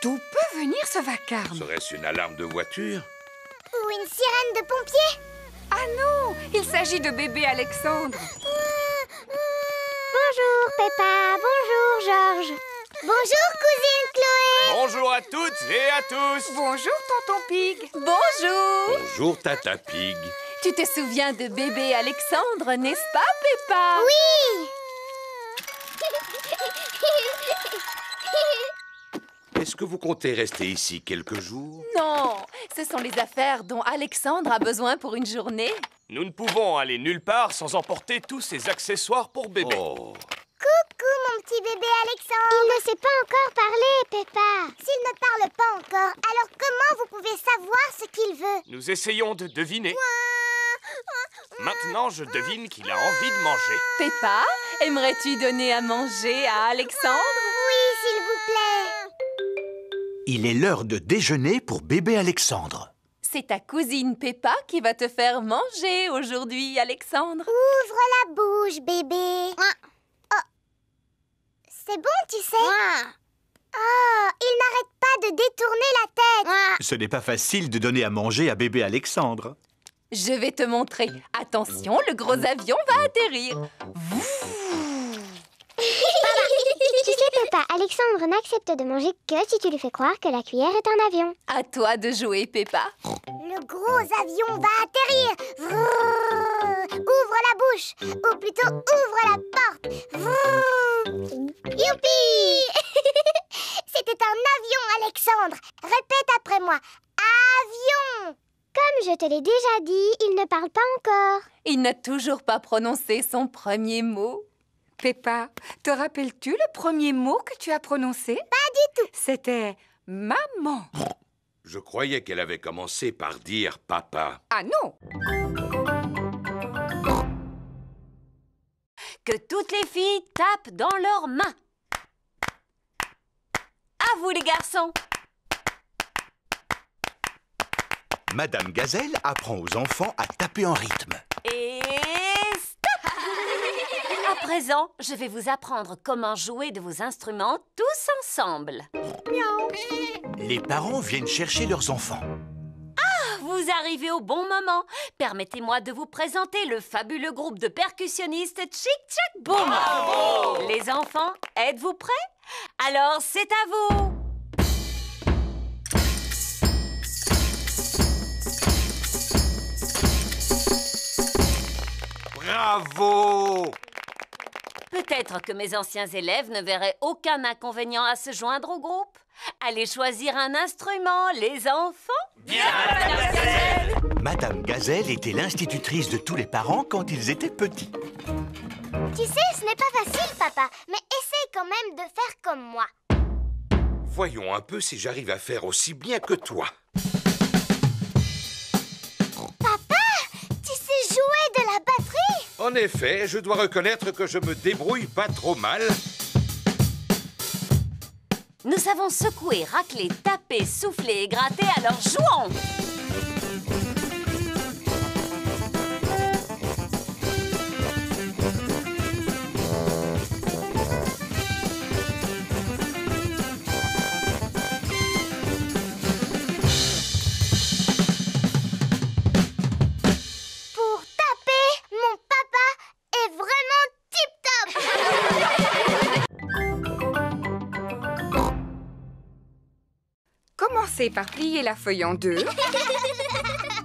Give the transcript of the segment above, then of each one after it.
D'où peut venir ce vacarme? Serait-ce une alarme de voiture? Ou une sirène de pompier? Ah non, il s'agit de bébé Alexandre. Bonjour Peppa, bonjour Georges. Bonjour cousine Chloé. Bonjour à toutes et à tous. Bonjour, tonton Pig. Bonjour! Bonjour, Tata Pig. Tu te souviens de bébé Alexandre, n'est-ce pas, Peppa? Oui. Est-ce que vous comptez rester ici quelques jours? Non, ce sont les affaires dont Alexandre a besoin pour une journée. Nous ne pouvons aller nulle part sans emporter tous ces accessoires pour bébé. Oh, Coucou mon petit bébé Alexandre. Il ne sait pas encore parler, Peppa. S'il ne parle pas encore, alors comment vous pouvez savoir ce qu'il veut? Nous essayons de deviner. Maintenant, je devine qu'il a envie de manger. Peppa, aimerais-tu donner à manger à Alexandre? Oui, s'il vous plaît. Il est l'heure de déjeuner pour bébé Alexandre. C'est ta cousine Peppa qui va te faire manger aujourd'hui, Alexandre. Ouvre la bouche, bébé. Oh. C'est bon, tu sais. Oh, il n'arrête pas de détourner la tête. Ce n'est pas facile de donner à manger à bébé Alexandre. Je vais te montrer. Attention, le gros avion va atterrir. Tu sais, Peppa, Alexandre n'accepte de manger que si tu lui fais croire que la cuillère est un avion. À toi de jouer, Peppa. Le gros avion va atterrir. Ouvre la bouche. Ou plutôt, ouvre la porte. Youpi. C'était un avion, Alexandre. Répète après moi. Avion. Comme je te l'ai déjà dit, il ne parle pas encore. Il n'a toujours pas prononcé son premier mot. Peppa, te rappelles-tu le premier mot que tu as prononcé? Pas du tout. C'était maman. je croyais qu'elle avait commencé par dire papa. Ah non! Que toutes les filles tapent dans leurs mains. À vous les garçons. Madame Gazelle apprend aux enfants à taper en rythme. Et stop! À présent, je vais vous apprendre comment jouer de vos instruments tous ensemble. Les parents viennent chercher leurs enfants. Vous arrivez au bon moment. Permettez-moi de vous présenter le fabuleux groupe de percussionnistes Chic Chac Boom. Bravo! Les enfants, êtes-vous prêts? Alors, c'est à vous. Bravo! Peut-être que mes anciens élèves ne verraient aucun inconvénient à se joindre au groupe. Allez choisir un instrument, les enfants. Bien, Madame Gazelle! Madame Gazelle était l'institutrice de tous les parents quand ils étaient petits. Tu sais, ce n'est pas facile, papa, mais essaye quand même de faire comme moi. Voyons un peu si j'arrive à faire aussi bien que toi. Papa, tu sais jouer de la batterie? En effet, je dois reconnaître que je me débrouille pas trop mal. Nous savons secouer, racler, taper, souffler et gratter, alors jouons! Pour taper, mon papa est vraiment tip-top. Commencez par plier la feuille en deux.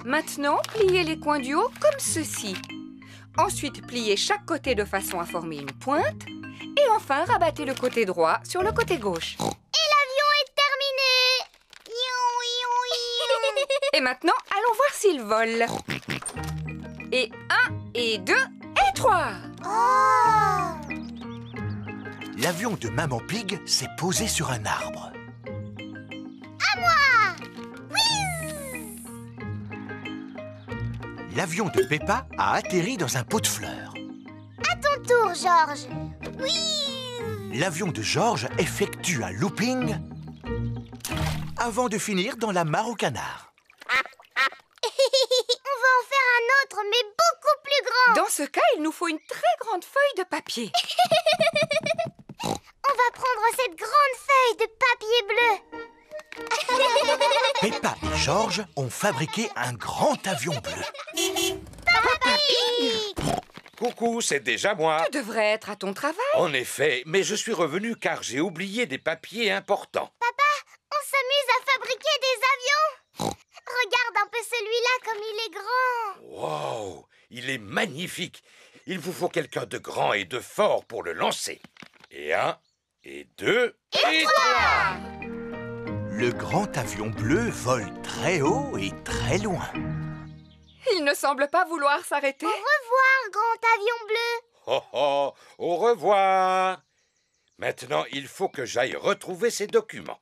Maintenant, pliez les coins du haut comme ceci. Ensuite, pliez chaque côté de façon à former une pointe. Et enfin, rabattez le côté droit sur le côté gauche. Et l'avion est terminé. Et maintenant, allons voir s'il vole. Et 1, et 2, et 3. Oh! L'avion de Maman Pig s'est posé sur un arbre. À moi! L'avion de Peppa a atterri dans un pot de fleurs. À ton tour, Georges. L'avion de Georges effectue un looping avant de finir dans la mare au canard. On va en faire un autre, mais beaucoup plus grand. Dans ce cas, il nous faut une très grande feuille de papier. On va prendre cette grande feuille de papier bleu. Peppa et George ont fabriqué un grand avion bleu. Papa Pig! Coucou, c'est déjà moi. Tu devrais être à ton travail. En effet, mais je suis revenu car j'ai oublié des papiers importants. On s'amuse à fabriquer des avions. Regarde un peu celui-là comme il est grand. Wow, il est magnifique. Il vous faut quelqu'un de grand et de fort pour le lancer. Et 1, et 2, et 3. Le grand avion bleu vole très haut et très loin. Il ne semble pas vouloir s'arrêter. Au revoir, grand avion bleu. Oh oh, au revoir. Maintenant, il faut que j'aille retrouver ces documents.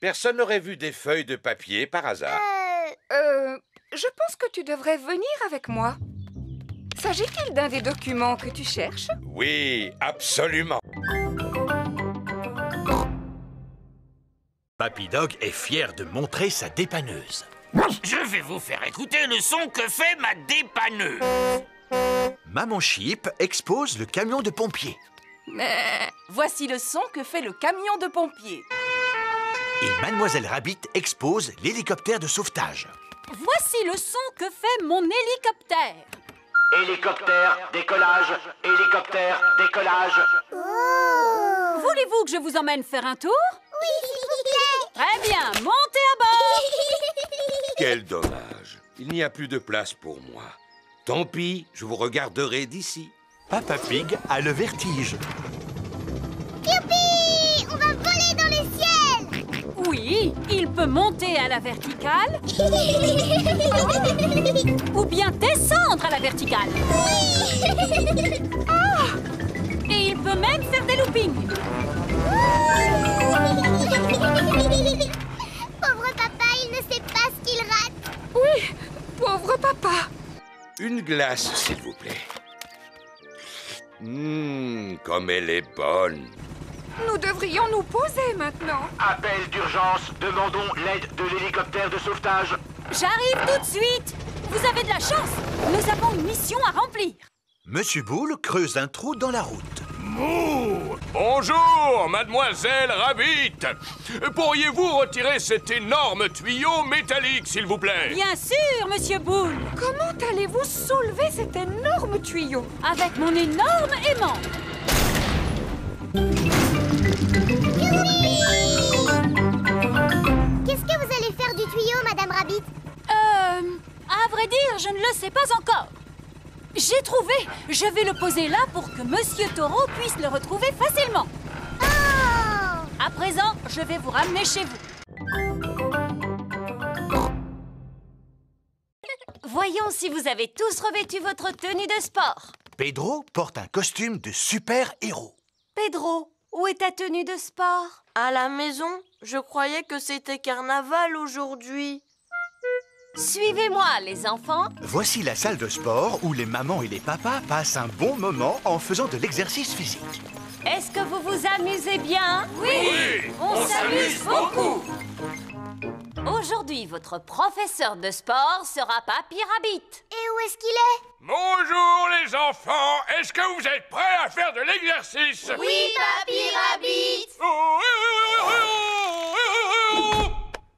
Personne n'aurait vu des feuilles de papier par hasard? Je pense que tu devrais venir avec moi. S'agit-il d'un des documents que tu cherches? Oui, absolument. Papy Dog est fier de montrer sa dépanneuse. Je vais vous faire écouter le son que fait ma dépanneuse. Maman Sheep expose le camion de pompiers. Voici le son que fait le camion de pompiers. Et Mademoiselle Rabbit expose l'hélicoptère de sauvetage. Voici le son que fait mon hélicoptère. Hélicoptère, décollage, hélicoptère, décollage. Oh! Voulez-vous que je vous emmène faire un tour? Oui, s'il vous plaît. Très bien, montez à bord. Quel dommage. Il n'y a plus de place pour moi. Tant pis, je vous regarderai d'ici. Papa Pig a le vertige. Youpi! On va voler dans les ciels. Oui, il peut monter à la verticale ou bien descendre à la verticale. Et il peut même faire des loopings. Pauvre papa, il ne sait pas ce qu'il rate. Oui, pauvre papa. Une glace, s'il vous plaît. Comme elle est bonne. Nous devrions nous poser maintenant. Appel d'urgence, demandons l'aide de l'hélicoptère de sauvetage. J'arrive tout de suite. Vous avez de la chance. Nous avons une mission à remplir. Monsieur Boule creuse un trou dans la route. Mouh! Bonjour, mademoiselle Rabbit. Pourriez-vous retirer cet énorme tuyau métallique, s'il vous plaît? Bien sûr, monsieur Boule. Comment allez-vous soulever cet énorme tuyau? Avec mon énorme aimant. Qu'est-ce que vous allez faire du tuyau, Madame Rabbit? À vrai dire, je ne le sais pas encore. J'ai trouvé. Je vais le poser là pour que Monsieur Taureau puisse le retrouver facilement. Oh! À présent, je vais vous ramener chez vous. Voyons si vous avez tous revêtu votre tenue de sport. Pedro porte un costume de super-héros. Pedro, où est ta tenue de sport? À la maison, je croyais que c'était carnaval aujourd'hui. Suivez-moi, les enfants. Voici la salle de sport où les mamans et les papas passent un bon moment en faisant de l'exercice physique. Est-ce que vous vous amusez bien? Oui, on s'amuse beaucoup. Aujourd'hui, votre professeur de sport sera Papy Rabbit. Et où est-ce qu'il est? Bonjour, les enfants. Est-ce que vous êtes prêts à faire de l'exercice? Oui, Papy Rabbit.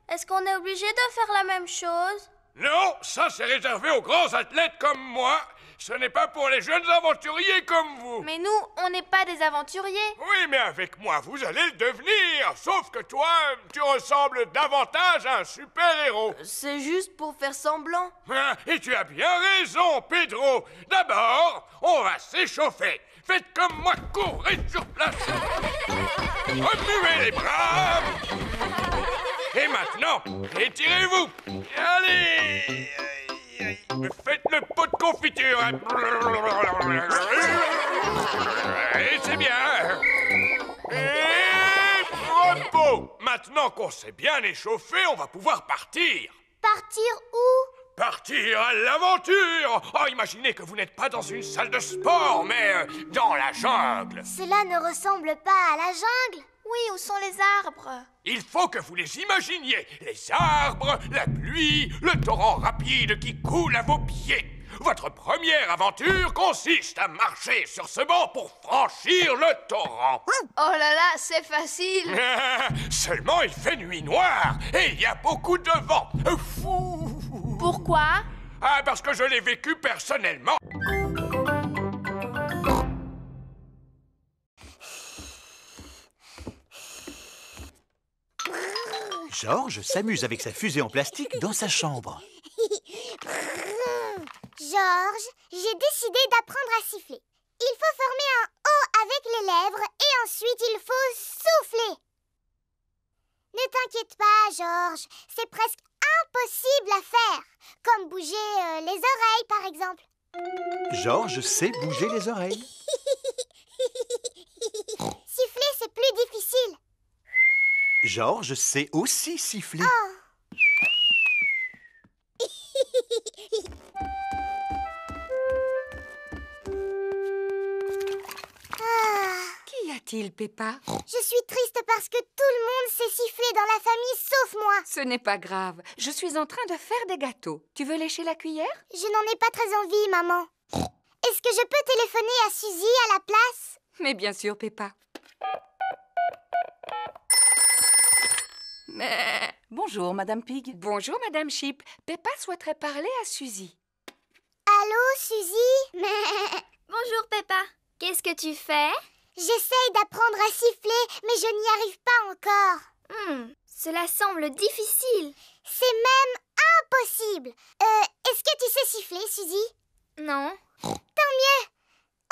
Est-ce qu'on est obligé de faire la même chose? Non, ça c'est réservé aux grands athlètes comme moi. Ce n'est pas pour les jeunes aventuriers comme vous. Mais nous, on n'est pas des aventuriers. Oui, mais avec moi, vous allez le devenir. Sauf que toi, tu ressembles davantage à un super-héros. C'est juste pour faire semblant. Et tu as bien raison, Pedro. D'abord, on va s'échauffer. Faites comme moi, courez sur place. Remuez les bras. Et maintenant, étirez-vous. Allez. Faites le pot de confiture. Et c'est bien. Et repos. Maintenant qu'on s'est bien échauffé, on va pouvoir partir. Partir où? Partir à l'aventure. Oh, imaginez que vous n'êtes pas dans une salle de sport, mais dans la jungle. Cela ne ressemble pas à la jungle. Oui, où sont les arbres? Il faut que vous les imaginiez. Les arbres, la pluie, le torrent rapide qui coule à vos pieds. Votre première aventure consiste à marcher sur ce banc pour franchir le torrent. Oh là là, c'est facile. Seulement, il fait nuit noire et il y a beaucoup de vent. Fou. Pourquoi? Ah, parce que je l'ai vécu personnellement. Georges s'amuse avec sa fusée en plastique dans sa chambre. Georges, j'ai décidé d'apprendre à siffler. Il faut former un O avec les lèvres et ensuite il faut souffler. Ne t'inquiète pas, Georges, c'est presque impossible à faire. Comme bouger les oreilles, par exemple. Georges sait bouger les oreilles. Siffler, c'est plus difficile. Georges sait aussi siffler. Oh. Qu'y a-t-il, Peppa? Je suis triste parce que tout le monde sait siffler dans la famille sauf moi. Ce n'est pas grave. Je suis en train de faire des gâteaux. Tu veux lécher la cuillère? Je n'en ai pas très envie, maman. Est-ce que je peux téléphoner à Suzy à la place? Mais bien sûr, Peppa. Bonjour, Madame Pig. Bonjour, Madame Sheep. Peppa souhaiterait parler à Suzy. Allô, Suzy? Bonjour Peppa. Qu'est-ce que tu fais? J'essaye d'apprendre à siffler, mais je n'y arrive pas encore. Cela semble difficile. C'est même impossible. Est-ce que tu sais siffler, Suzy? Non. Tant mieux.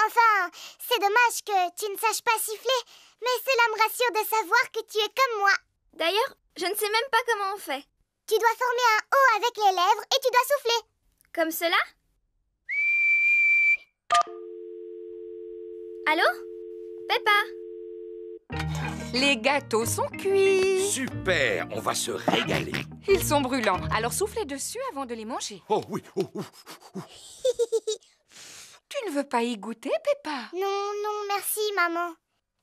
Enfin, c'est dommage que tu ne saches pas siffler, mais cela me rassure de savoir que tu es comme moi. D'ailleurs, je ne sais même pas comment on fait. Tu dois former un O avec les lèvres et tu dois souffler. Comme cela? Allô? Peppa? Les gâteaux sont cuits. Super, on va se régaler. Ils sont brûlants, alors soufflez dessus avant de les manger. Oh oui, oh. Tu ne veux pas y goûter, Peppa? Non, merci, maman.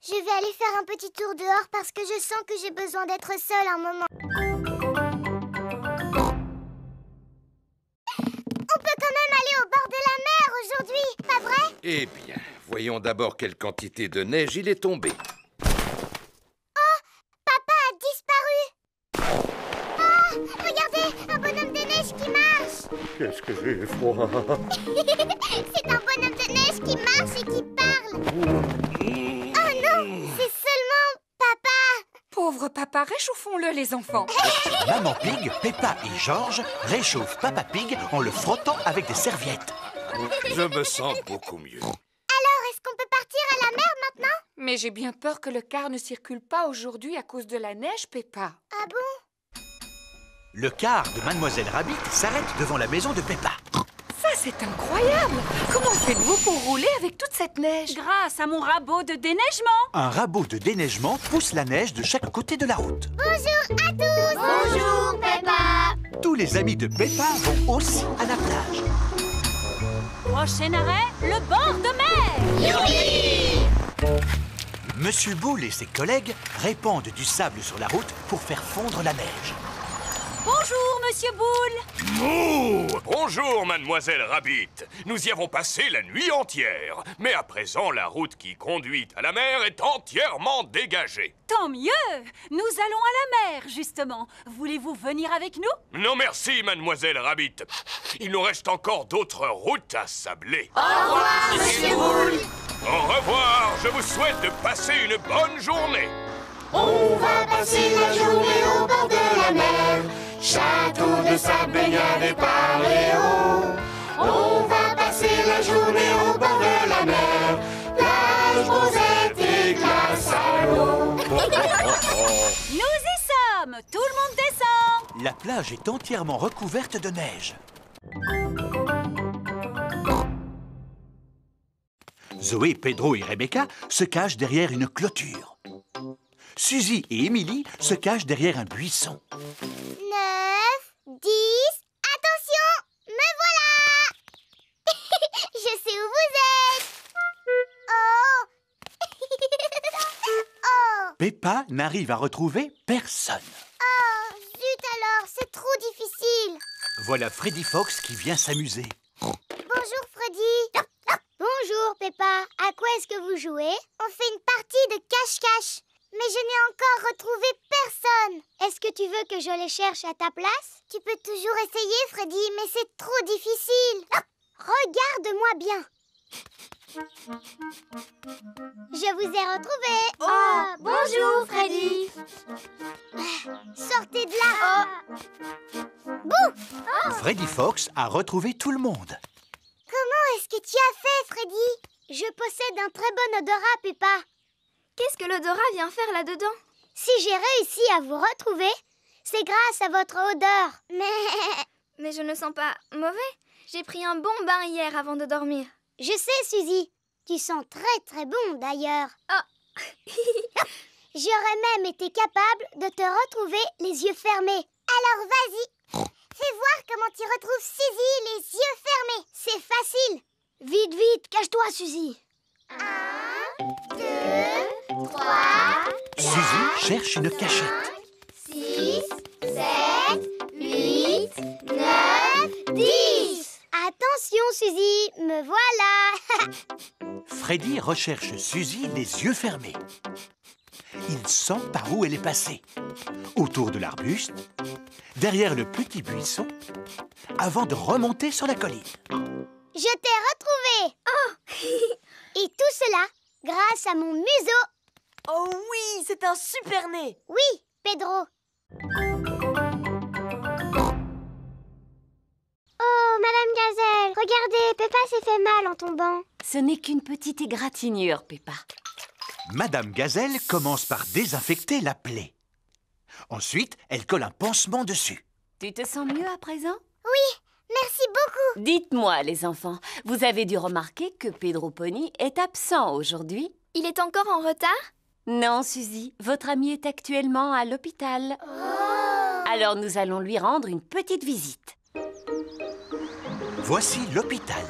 Je vais aller faire un petit tour dehors parce que je sens que j'ai besoin d'être seule un moment. On peut quand même aller au bord de la mer aujourd'hui, pas vrai? Eh bien, voyons d'abord quelle quantité de neige il est tombé. Oh, papa a disparu. Ah, regardez, un bonhomme de neige qui marche. Qu'est-ce que j'ai froid. C'est un bonhomme de neige qui marche et qui parle. Oh non, c'est seulement papa. Pauvre papa, réchauffons-le, les enfants. Maman Pig, Peppa et Georges réchauffent Papa Pig en le frottant avec des serviettes. Je me sens beaucoup mieux. Alors, est-ce qu'on peut partir à la mer maintenant? Mais j'ai bien peur que le car ne circule pas aujourd'hui à cause de la neige, Peppa. Ah bon? Le car de Mademoiselle Rabbit s'arrête devant la maison de Peppa. Ça, c'est incroyable! Comment faites-vous pour rouler avec toute cette neige? Grâce à mon rabot de déneigement. Un rabot de déneigement pousse la neige de chaque côté de la route. Bonjour à tous. Bonjour, Peppa. Tous les amis de Peppa vont aussi à la plage. Prochain arrêt, le bord de mer. Youpi! Monsieur Boule et ses collègues répandent du sable sur la route pour faire fondre la neige. Bonjour, Monsieur Boule. Mouh! Bonjour, Mademoiselle Rabbit. Nous y avons passé la nuit entière. Mais à présent, la route qui conduit à la mer est entièrement dégagée. Tant mieux. Nous allons à la mer, justement. Voulez-vous venir avec nous? Non merci, Mademoiselle Rabbit. Il nous reste encore d'autres routes à sabler. Au revoir, Monsieur Boule. Au revoir. Je vous souhaite de passer une bonne journée. On va passer la journée au bord de la mer. Château de sable, baignade et paléo. On va passer la journée au bord de la mer. Plage, rosette et glace à l'eau. Nous y sommes. Tout le monde descend. La plage est entièrement recouverte de neige. Zoé, Pedro et Rebecca se cachent derrière une clôture. Suzy et Émilie se cachent derrière un buisson. 9, 10, attention, me voilà. Je sais où vous êtes. Oh. Oh. Peppa n'arrive à retrouver personne. Oh, zut alors, c'est trop difficile. Voilà Freddy Fox qui vient s'amuser. Bon, est-ce que vous jouez? On fait une partie de cache-cache. Mais je n'ai encore retrouvé personne. Est-ce que tu veux que je les cherche à ta place? Tu peux toujours essayer, Freddy, mais c'est trop difficile. Regarde-moi bien. Je vous ai retrouvé. Oh, bonjour, Freddy. Sortez de là. Bouh! Freddy Fox a retrouvé tout le monde. Comment est-ce que tu as fait, Freddy? Je possède un très bon odorat, Peppa. Qu'est-ce que l'odorat vient faire là-dedans? Si j'ai réussi à vous retrouver, c'est grâce à votre odeur. Mais je ne sens pas mauvais. J'ai pris un bon bain hier avant de dormir. Je sais, Suzy. Tu sens très très bon d'ailleurs. Oh. J'aurais même été capable de te retrouver les yeux fermés. Alors vas-y, fais voir comment tu retrouves Suzy les yeux fermés. C'est facile. Vite, vite, cache-toi, Suzy. 1, 2, 3, Suzy cherche une cachette. 6, 7, 8, 9, 10. Attention, Suzy, me voilà. Freddy recherche Suzy les yeux fermés. Il sent par où elle est passée. Autour de l'arbuste, derrière le petit buisson, avant de remonter sur la colline. Je t'ai retrouvé. Oh. Et tout cela grâce à mon museau. Oh oui, c'est un super nez. Oui, Pedro. Oh, Madame Gazelle, regardez, Peppa s'est fait mal en tombant. Ce n'est qu'une petite égratignure, Peppa. Madame Gazelle commence par désinfecter la plaie. Ensuite, elle colle un pansement dessus. Tu te sens mieux à présent? Oui, merci beaucoup. Dites-moi, les enfants, vous avez dû remarquer que Pedro Pony est absent aujourd'hui? Il est encore en retard? Non, Suzy, votre ami est actuellement à l'hôpital. Alors nous allons lui rendre une petite visite. Voici l'hôpital.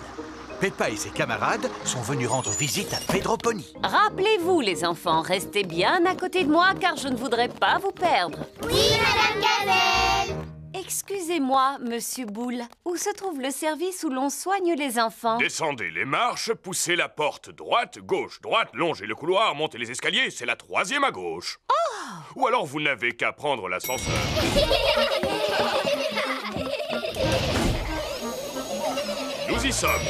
Peppa et ses camarades sont venus rendre visite à Pedro Pony. Rappelez-vous, les enfants, restez bien à côté de moi car je ne voudrais pas vous perdre. Oui, Madame Gazelle. Excusez-moi, Monsieur Boule, où se trouve le service où l'on soigne les enfants? Descendez les marches, poussez la porte droite, gauche, droite, longez le couloir, montez les escaliers, c'est la 3e à gauche. Ou alors vous n'avez qu'à prendre l'ascenseur. Nous y sommes.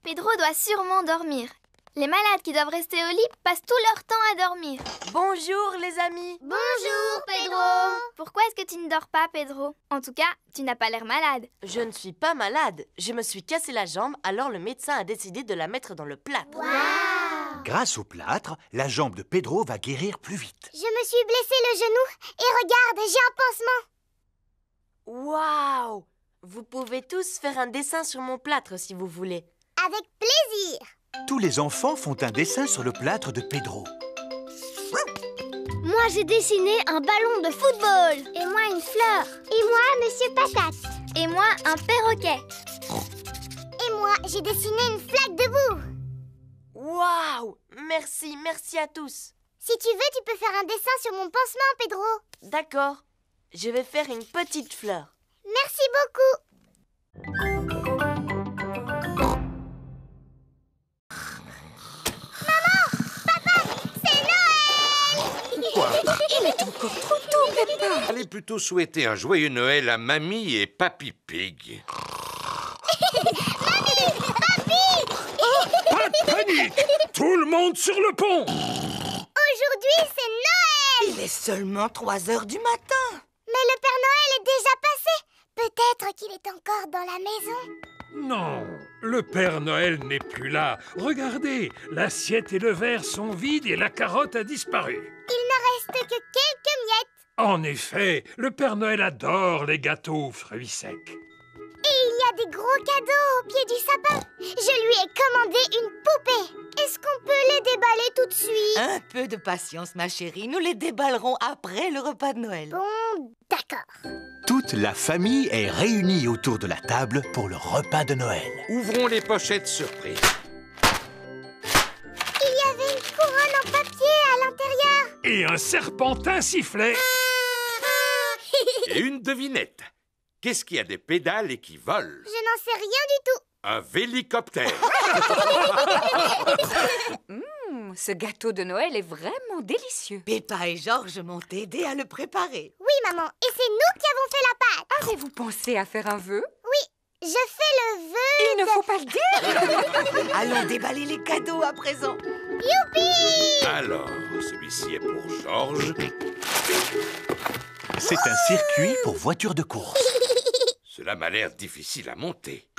Pedro doit sûrement dormir. Les malades qui doivent rester au lit passent tout leur temps à dormir. Bonjour les amis. Bonjour, Pedro. Pourquoi est-ce que tu ne dors pas, Pedro? En tout cas, tu n'as pas l'air malade. Je ne suis pas malade. Je me suis cassé la jambe, alors le médecin a décidé de la mettre dans le plâtre. Wow. Grâce au plâtre, la jambe de Pedro va guérir plus vite. Je me suis blessé le genou et regarde, j'ai un pansement. Waouh! Vous pouvez tous faire un dessin sur mon plâtre si vous voulez. Avec plaisir. Tous les enfants font un dessin sur le plâtre de Pedro. Moi, j'ai dessiné un ballon de football. Et moi, une fleur. Et moi, Monsieur Patate. Et moi, un perroquet. Et moi, j'ai dessiné une flaque de boue. Waouh! Merci, merci à tous. Si tu veux, tu peux faire un dessin sur mon pansement, Pedro. D'accord. Je vais faire une petite fleur. Merci beaucoup. Maman! Papa! C'est Noël! Quoi? Il est encore trop tôt, Peppa. Allez plutôt souhaiter un joyeux Noël à Mamie et Papy Pig. Pas de panique! Tout le monde sur le pont! Aujourd'hui, c'est Noël! Il est seulement 3 heures du matin. Mais le Père Noël est déjà passé. Peut-être qu'il est encore dans la maison. Non, le Père Noël n'est plus là. Regardez, l'assiette et le verre sont vides et la carotte a disparu. Il ne reste que quelques miettes. En effet, le Père Noël adore les gâteaux aux fruits secs. Et il y a des gros cadeaux au pied du sapin. Je lui ai commandé une poupée. Est-ce qu'on peut les déballer tout de suite? Un peu de patience, ma chérie. Nous les déballerons après le repas de Noël. Bon, d'accord. Toute la famille est réunie autour de la table pour le repas de Noël. Ouvrons les pochettes surprises. Il y avait une couronne en papier à l'intérieur. Et un serpentin sifflet. Et une devinette. Qu'est-ce qui a des pédales et qui vole? Je n'en sais rien du tout. Un vélicoptère. Ce gâteau de Noël est vraiment délicieux. Peppa et Georges m'ont aidé à le préparer. Oui, maman, et c'est nous qui avons fait la pâte. Avez-vous pensé à faire un vœu? Oui, je fais le vœu. Il ne faut pas le dire. Allons déballer les cadeaux à présent. Youpi! Alors, celui-ci est pour Georges. C'est un circuit pour voitures de course. Cela m'a l'air difficile à monter.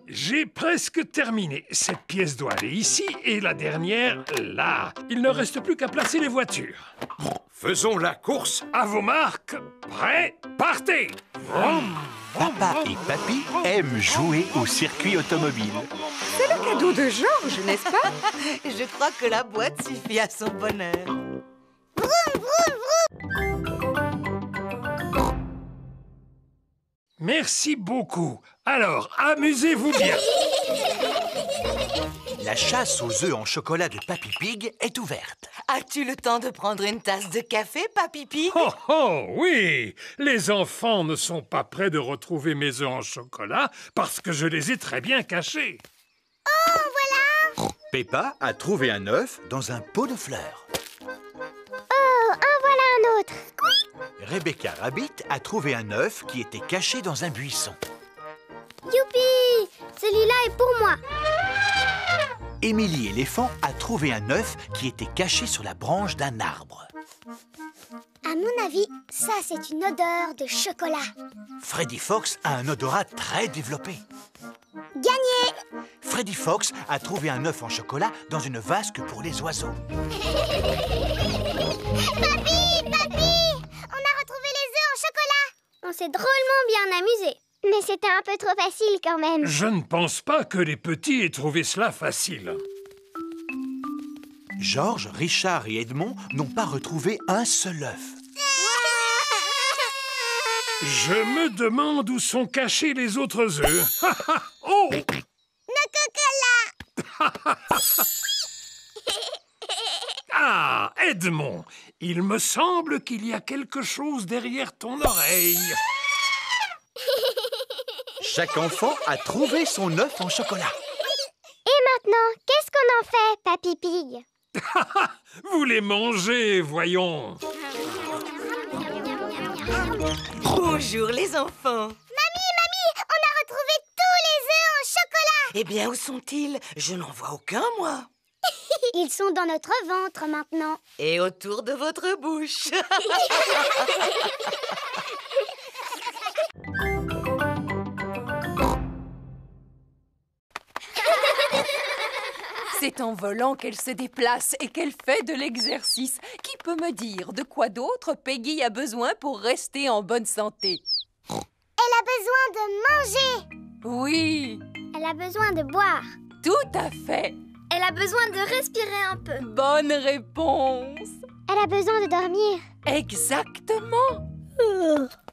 J'ai presque terminé. Cette pièce doit aller ici et la dernière là. Il ne reste plus qu'à placer les voitures. Faisons la course. À vos marques, prêts, partez! Papa et Papy aiment jouer au circuit automobile. C'est le cadeau de Georges, n'est-ce pas? Je crois que la boîte suffit à son bonheur. Vroom, vroom, vroom. Merci beaucoup. Alors, amusez-vous bien. La chasse aux œufs en chocolat de Papy Pig est ouverte. As-tu le temps de prendre une tasse de café, Papy Pig? Oh, oh, oui! Les enfants ne sont pas prêts de retrouver mes œufs en chocolat parce que je les ai très bien cachés. Oh, voilà! Peppa a trouvé un œuf dans un pot de fleurs. Oh, en voilà un autre. Rebecca Rabbit a trouvé un œuf qui était caché dans un buisson. Youpi! Celui-là est pour moi. Émilie Éléphant a trouvé un œuf qui était caché sur la branche d'un arbre. À mon avis, ça, c'est une odeur de chocolat. Freddy Fox a un odorat très développé. Gagné! Freddy Fox a trouvé un œuf en chocolat dans une vasque pour les oiseaux. Papy! Papy! On a retrouvé les œufs en chocolat! On s'est drôlement bien amusé. Mais c'était un peu trop facile quand même. Je ne pense pas que les petits aient trouvé cela facile. Georges, Richard et Edmond n'ont pas retrouvé un seul œuf. Je me demande où sont cachés les autres œufs. Oh! Nos cocolas! Ah, Edmond, il me semble qu'il y a quelque chose derrière ton oreille. Chaque enfant a trouvé son œuf en chocolat. Et maintenant, qu'est-ce qu'on en fait, Papy Pig? Vous les mangez, voyons. Bonjour les enfants. Mamie, on a retrouvé tous les œufs en chocolat. Eh bien, où sont-ils? Je n'en vois aucun, moi. Ils sont dans notre ventre maintenant. Et autour de votre bouche. C'est en volant qu'elle se déplace et qu'elle fait de l'exercice. Qui peut me dire de quoi d'autre Peggy a besoin pour rester en bonne santé? Elle a besoin de manger. Oui. Elle a besoin de boire. Tout à fait. Elle a besoin de respirer un peu. Bonne réponse. Elle a besoin de dormir. Exactement.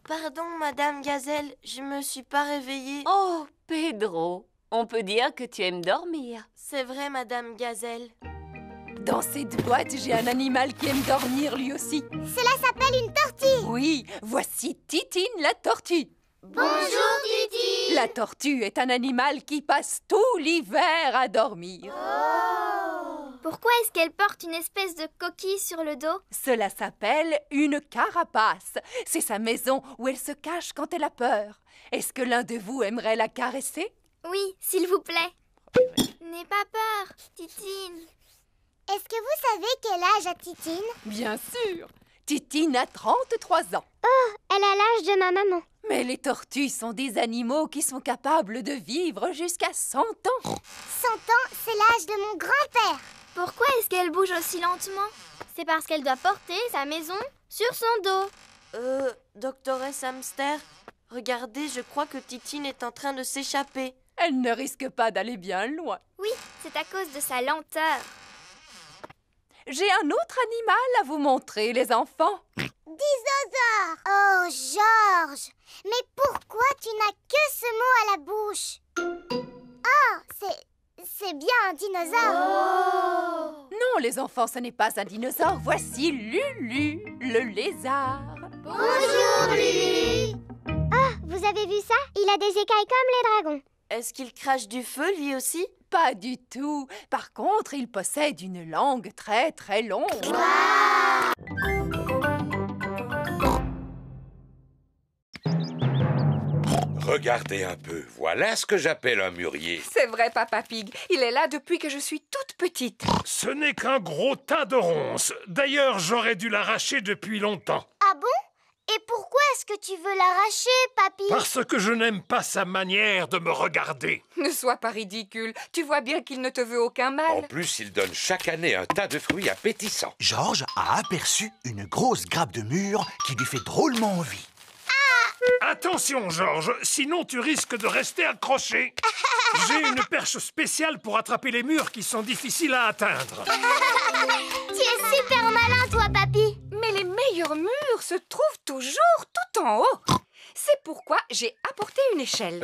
Pardon, Madame Gazelle, je me suis pas réveillée. Oh, Pedro, on peut dire que tu aimes dormir. C'est vrai, Madame Gazelle. Dans cette boîte, j'ai un animal qui aime dormir lui aussi. Cela s'appelle une tortue. Oui, voici Titine la tortue. Bonjour, Titi. La tortue est un animal qui passe tout l'hiver à dormir. Pourquoi est-ce qu'elle porte une espèce de coquille sur le dos? Cela s'appelle une carapace. C'est sa maison où elle se cache quand elle a peur. Est-ce que l'un de vous aimerait la caresser? Oui, s'il vous plaît. N'aie pas peur, Titine. Est-ce que vous savez quel âge a Titine? Bien sûr. Titine a 33 ans. Oh, elle a l'âge de ma maman. Mais les tortues sont des animaux qui sont capables de vivre jusqu'à 100 ans. 100 ans, c'est l'âge de mon grand-père. Pourquoi est-ce qu'elle bouge aussi lentement? C'est parce qu'elle doit porter sa maison sur son dos. Doctoresse Hamster, regardez, je crois que Titine est en train de s'échapper. Elle ne risque pas d'aller bien loin. Oui, c'est à cause de sa lenteur. J'ai un autre animal à vous montrer, les enfants. Dinosaure. Oh, Georges, mais pourquoi tu n'as que ce mot à la bouche? Oh, c'est bien un dinosaure. Non, les enfants, ce n'est pas un dinosaure. Voici Lulu, le lézard. Bonjour, Lulu. Oh, vous avez vu ça? Il a des écailles comme les dragons. Est-ce qu'il crache du feu, lui aussi? Pas du tout. Par contre, il possède une langue très très longue. Regardez un peu, voilà ce que j'appelle un mûrier. C'est vrai, Papa Pig. Il est là depuis que je suis toute petite. Ce n'est qu'un gros tas de ronces. D'ailleurs, j'aurais dû l'arracher depuis longtemps. Ah bon? Et pourquoi est-ce que tu veux l'arracher, Papy? Parce que je n'aime pas sa manière de me regarder. Ne sois pas ridicule. Tu vois bien qu'il ne te veut aucun mal. En plus, il donne chaque année un tas de fruits appétissants. Georges a aperçu une grosse grappe de mûre qui lui fait drôlement envie. Attention, Georges, sinon tu risques de rester accroché. J'ai une perche spéciale pour attraper les mûres qui sont difficiles à atteindre. Tu es super malin, toi, Papy. Mais les meilleures mûres se trouvent toujours tout en haut. C'est pourquoi j'ai apporté une échelle.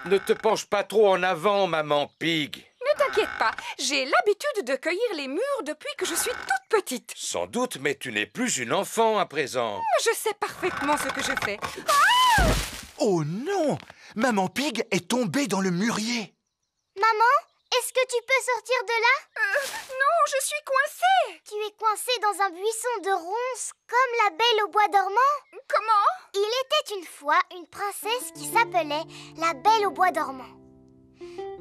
Ne te penche pas trop en avant, Maman Pig. Ne t'inquiète pas, j'ai l'habitude de cueillir les mûres depuis que je suis toute petite. Sans doute, mais tu n'es plus une enfant à présent. Je sais parfaitement ce que je fais. Oh non! Maman Pig est tombée dans le mûrier. Maman, est-ce que tu peux sortir de là? Non, je suis coincée. Tu es coincée dans un buisson de ronces, comme la Belle au bois dormant. Comment? Il était une fois une princesse qui s'appelait la Belle au bois dormant.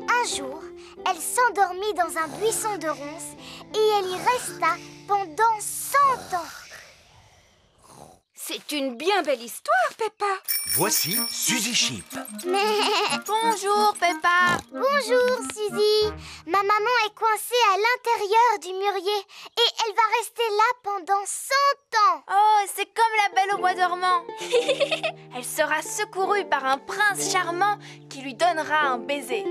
Un jour, elle s'endormit dans un buisson de ronces et elle y resta pendant 100 ans. C'est une bien belle histoire, Peppa. Voici Suzy Sheep. Bonjour, Peppa. Bonjour, Suzy. Ma maman est coincée à l'intérieur du mûrier et elle va rester là pendant 100 ans. Oh, c'est comme la Belle au bois dormant. Elle sera secourue par un prince charmant qui lui donnera un baiser.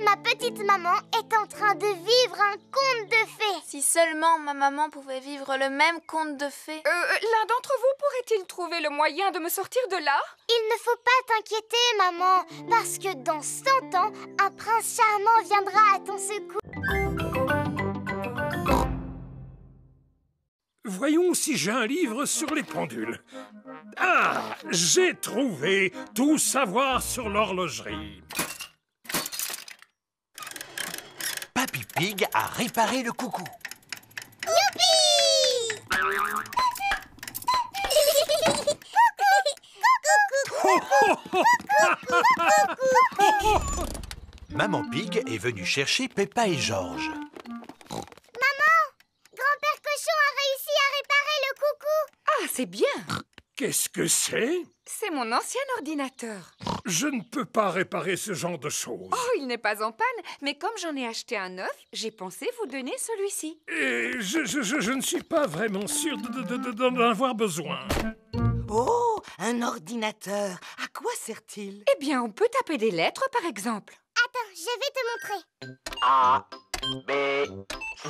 Ma petite maman est en train de vivre un conte de fées. Si seulement ma maman pouvait vivre le même conte de fées. L'un d'entre vous pourrait-il trouver le moyen de me sortir de là? Il ne faut pas t'inquiéter, maman, parce que dans 100 ans, un prince charmant viendra à ton secours. Voyons si j'ai un livre sur les pendules. Ah, j'ai trouvé Tout savoir sur l'horlogerie. Papy Pig a réparé le coucou. Youpi! Maman Pig est venue chercher Peppa et Georges. Maman, grand-père Cochon a réussi à réparer le coucou. Ah, c'est bien. Qu'est-ce que c'est? C'est mon ancien ordinateur. Je ne peux pas réparer ce genre de choses. Oh, il n'est pas en panne, mais comme j'en ai acheté un neuf, j'ai pensé vous donner celui-ci. Et je ne suis pas vraiment sûr d'en avoir besoin. Oh, un ordinateur. À quoi sert-il? Eh bien, on peut taper des lettres, par exemple. Attends, je vais te montrer. A, B,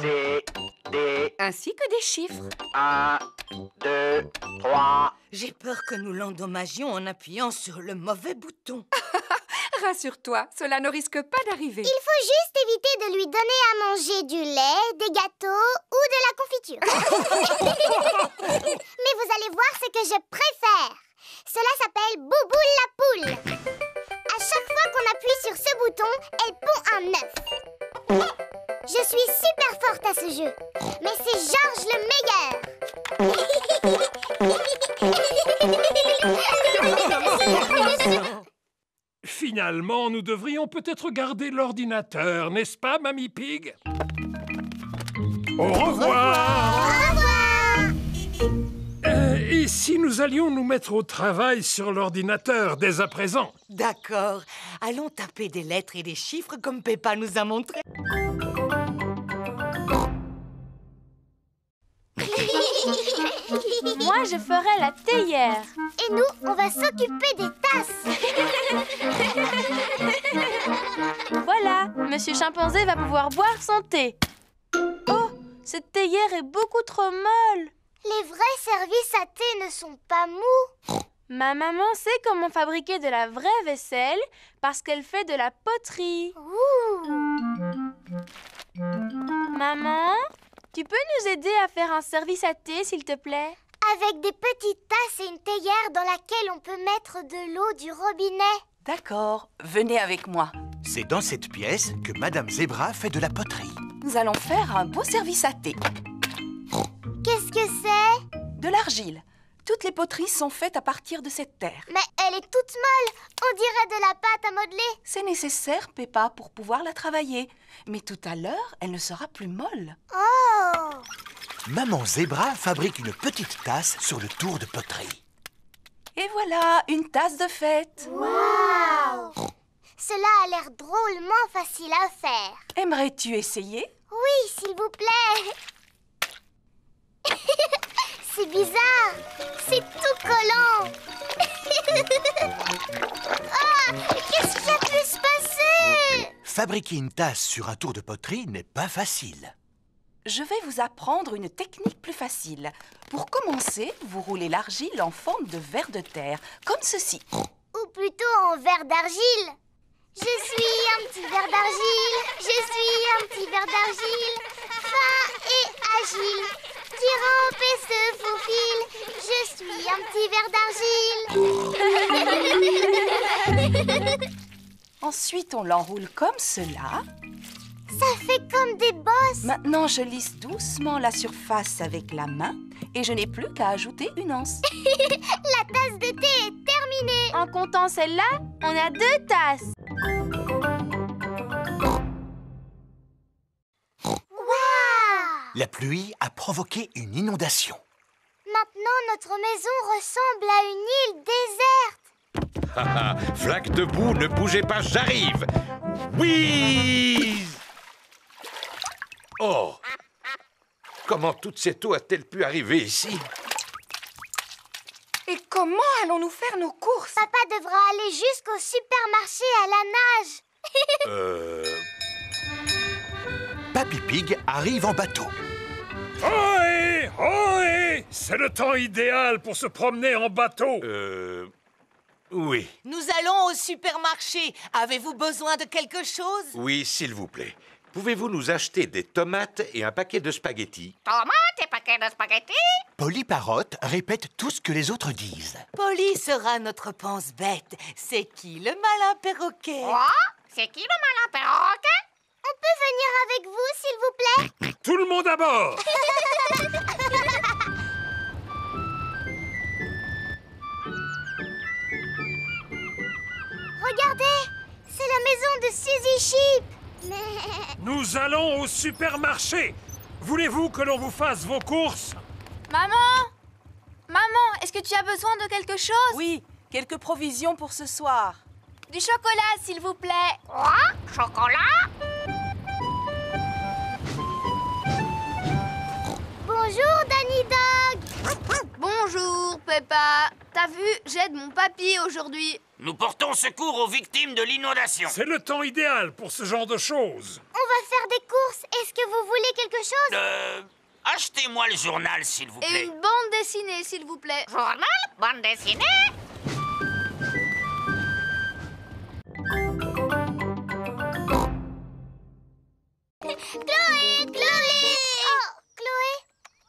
C, D. Ainsi que des chiffres. 1, 2, 3. J'ai peur que nous l'endommagions en appuyant sur le mauvais bouton. Rassure-toi, cela ne risque pas d'arriver. Il faut juste éviter de lui donner à manger du lait, des gâteaux ou de la confiture. Mais vous allez voir ce que je préfère. Cela s'appelle Bouboule la poule. À chaque fois qu'on appuie sur ce bouton, elle pond un œuf. Je suis super forte à ce jeu. Mais c'est Georges le meilleur. Finalement, nous devrions peut-être garder l'ordinateur, n'est-ce pas, Mamie Pig? Au revoir! Et si nous allions nous mettre au travail sur l'ordinateur dès à présent? D'accord. Allons taper des lettres et des chiffres comme Peppa nous a montré. Moi, je ferai la théière. Et nous, on va s'occuper des tasses. Voilà, Monsieur Chimpanzé va pouvoir boire son thé. Oh, cette théière est beaucoup trop molle. Les vrais services à thé ne sont pas mous. Ma maman sait comment fabriquer de la vraie vaisselle parce qu'elle fait de la poterie. Maman, tu peux nous aider à faire un service à thé, s'il te plaît? Avec des petites tasses et une théière dans laquelle on peut mettre de l'eau du robinet. D'accord, venez avec moi. C'est dans cette pièce que Madame Zebra fait de la poterie. Nous allons faire un beau service à thé. Qu'est-ce que c'est? De l'argile. Toutes les poteries sont faites à partir de cette terre. Mais elle est toute molle. On dirait de la pâte à modeler. C'est nécessaire, Peppa, pour pouvoir la travailler. Mais tout à l'heure, elle ne sera plus molle. Oh! Maman Zebra fabrique une petite tasse sur le tour de poterie. Et voilà, une tasse de fête. Waouh! Cela a l'air drôlement facile à faire. Aimerais-tu essayer? Oui, s'il vous plaît. C'est bizarre. C'est tout collant. Ah, qu'est-ce qui a pu se passer? Fabriquer une tasse sur un tour de poterie n'est pas facile. Je vais vous apprendre une technique plus facile. Pour commencer, vous roulez l'argile en forme de ver de terre, comme ceci. Ou plutôt en verre d'argile. Je suis un petit ver d'argile. Je suis un petit ver d'argile. Fin et agile. Qui rampe et se faufile. Je suis un petit ver d'argile. Ensuite, on l'enroule comme cela. Ça fait comme des bosses. Maintenant, je lisse doucement la surface avec la main et je n'ai plus qu'à ajouter une anse. La tasse de thé est terminée. En comptant celle-là, on a 2 tasses. Waouh! La pluie a provoqué une inondation. Maintenant, notre maison ressemble à une île déserte. Haha, flaque de boue, ne bougez pas, j'arrive. Oui! Oh! Comment toute cette eau a-t-elle pu arriver ici? Et comment allons-nous faire nos courses? Papa devra aller jusqu'au supermarché à la nage. Papy Pig arrive en bateau. Ohé! Ohé! C'est le temps idéal pour se promener en bateau. Oui. Nous allons au supermarché. Avez-vous besoin de quelque chose? Oui, s'il vous plaît. Pouvez-vous nous acheter des tomates et un paquet de spaghettis? Tomates et paquet de spaghettis? Polly Parrot répète tout ce que les autres disent. Polly sera notre pense-bête. C'est qui le malin perroquet? Quoi? C'est qui le malin perroquet? On peut venir avec vous, s'il vous plaît? Tout le monde à bord! Regardez, c'est la maison de Suzy Sheep. Nous allons au supermarché. Voulez-vous que l'on vous fasse vos courses? Maman! Maman, est-ce que tu as besoin de quelque chose? Oui, quelques provisions pour ce soir. Du chocolat, s'il vous plaît. Quoi? Chocolat? Bonjour, Danny Dog. Bonjour, Peppa. T'as vu, j'aide mon papy aujourd'hui. Nous portons secours aux victimes de l'inondation. C'est le temps idéal pour ce genre de choses. On va faire des courses. Est-ce que vous voulez quelque chose? Achetez-moi le journal, s'il vous plaît. Et une bande dessinée, s'il vous plaît. Journal? Bande dessinée? Chloé! Chloé! Oh, Chloé!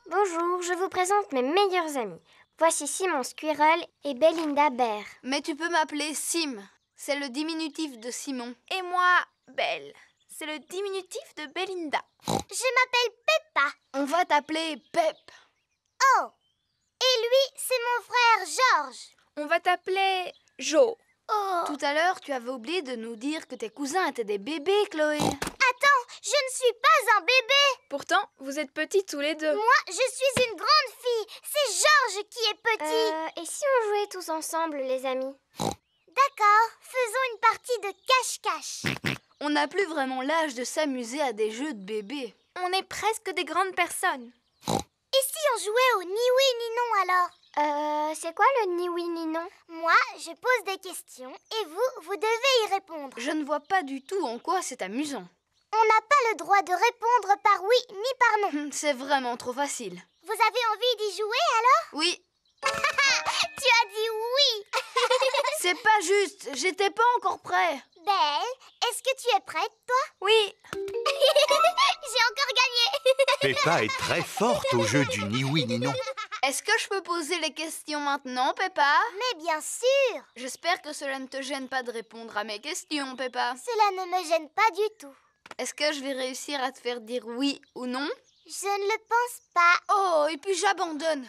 Bonjour, je vous présente mes meilleurs amis. Voici Simon Squirrel et Belinda Bear. Mais tu peux m'appeler Sim. C'est le diminutif de Simon. Et moi, Belle. C'est le diminutif de Belinda. Je m'appelle Peppa. On va t'appeler Pep. Oh! Et lui, c'est mon frère George. On va t'appeler Jo. Oh! Tout à l'heure, tu avais oublié de nous dire que tes cousins étaient des bébés, Chloé. Attends, je ne suis pas un bébé. Pourtant, vous êtes petits tous les deux. Moi, je suis une grande fille. C'est George qui est petit. Et si on jouait tous ensemble, les amis? D'accord, faisons une partie de cache-cache. On n'a plus vraiment l'âge de s'amuser à des jeux de bébés. On est presque des grandes personnes. Et si on jouait au ni oui ni non alors? C'est quoi le ni oui ni non? Moi, je pose des questions et vous devez y répondre. Je ne vois pas du tout en quoi c'est amusant. On n'a pas le droit de répondre par oui ni par non. C'est vraiment trop facile. Vous avez envie d'y jouer alors? Oui. Tu as dit oui. C'est pas juste, j'étais pas encore prêt. Belle, est-ce que tu es prête, toi? Oui. J'ai encore gagné. Peppa est très forte au jeu du ni oui ni non. Est-ce que je peux poser les questions maintenant, Peppa? Mais bien sûr! J'espère que cela ne te gêne pas de répondre à mes questions, Peppa. Cela ne me gêne pas du tout. Est-ce que je vais réussir à te faire dire oui ou non? Je ne le pense pas. Oh, et puis j'abandonne.